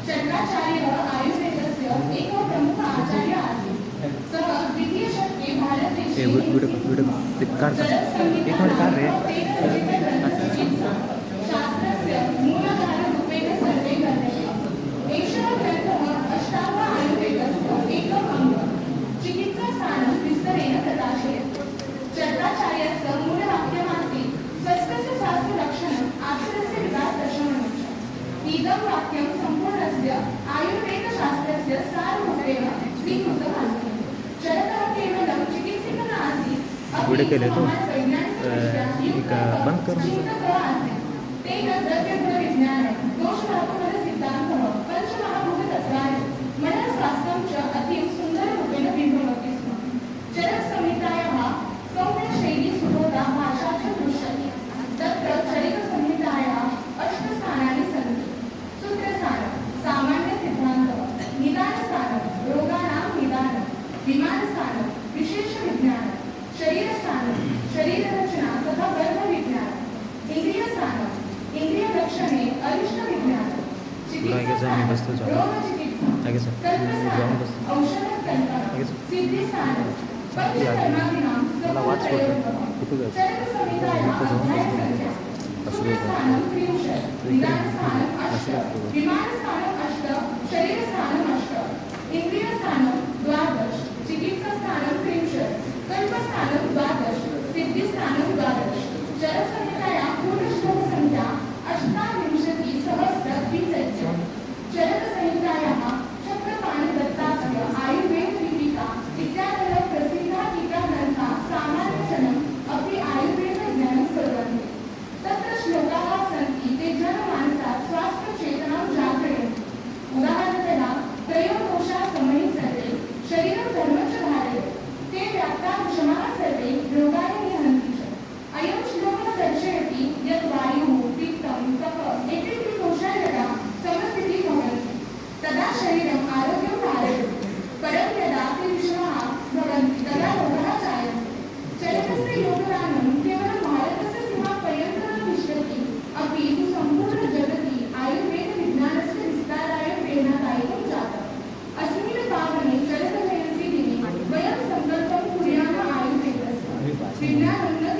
चन्द्राचार्यः आयुर्वेदस्य एकः प्रमुख आचार्यः आसीत्। सः द्वितीयशतके भारतदेशे शास्त्रस्य मूलाधाररूपेण सर्वे वर्तते। एषः ग्रन्थः अष्टाङ्ग आयुर्वेदस्य एकम् अङ्गं चिकित्सास्थानं विस्तरेण प्रकाशयति। चन्द्राचार्यस्य मूलवाक्यमासीत् स्वस्थस्य स्वास्थ्यलक्षणम् आचरस्य विकासदर्शनम् च। इदं वाक्यं सम्पूर्णस्य आयुर्वेदशास्त्रस्य साररूपेण स्वीकृतमस्ति। चरकः केवलं चिकित्सकः आसीत्, वीडियो केले तो एक बंद करो। तेन द्रव्यगुणविज्ञानं दोषात्मकसिद्धान्तः पञ्चमहाभूततत्त्वानि मनःस्वास्थ्यं च अति सुन्दररूपेण बिम्बवति स्म। चरकसंहितायाः सौम्यशैली सुबोधा भाषा च दृश्यते। तत्र चरकसंहितायाः अष्टस्थानानि सन्ति। सूत्रस्थानं सामान्यसिद्धान्तः, निदानस्थानं रोगाणां निदानं, विमानस्थानं विशेषविज्ञानं, शरीरस्थानं शरीररचना तथा वर्गविज्ञानं, इंद्रियस्थानं इंद्रियलक्षणे अरिष्टविज्ञानं, चिकित्सा औषधकल्पना, सिद्धिस्थानं पंचकर्मादीनां चरकसंहितायाः अध्यायसंख्या, सूत्रस्थानं 30, निदानस्थानं 8, विमानस्थानं 8, शरीरस्थानं 8, इंद्रियस्थानं 12, चिकित्सास्थानं 30, कल्पस्थानं 12, सिद्धिस्थानं 12। चरकसंहितायाः पूर्णश्लोकसंख्या 28,000। चरकसंहितायाः चक्रपाणिदत्तस्य आयुर्वेददीपिका इत्यादयः प्रसिद्धाः टीकाग्रन्थाः सामान्यजनम् अपि आयुर्वेदज्ञानं कुर्वन्ति। तत्र श्लोकाः सन्ति ते जनमानसात् स्वास्थ्यचेतनां जागरयन्ति। उदाहरणतः त्रयोदशाः समये सर्वे शरीरं धर्मं च धारयेत्, ते व्याप्ता विषमाः सर्वे रोगान् निहन्ति च। अयं श्लोकः दर्शयति यत् वायुः, पित्तं, कफः एते त्रिदोषाः यदा समस्थितिः भवन्ति तदा शरीरम् आरोग्यं धारयति, परं यदा ते विषमाः भवन्ति तदा रोगाः जायन्ते। चरकस्य योगदानं केवलं भारतस्य सीमापर्यन्तं न तिष्ठति, अपि तु सम्पूर्णजगति आयुर्वेदविज्ञानस्य विस्ताराय प्रेरणादायकं जातम्। अस्मिन् पावने चरकजयन्ती दिने वयं सङ्कल्पं कुर्यामः आयुर्वेदस्य विज्ञानोन्नतिः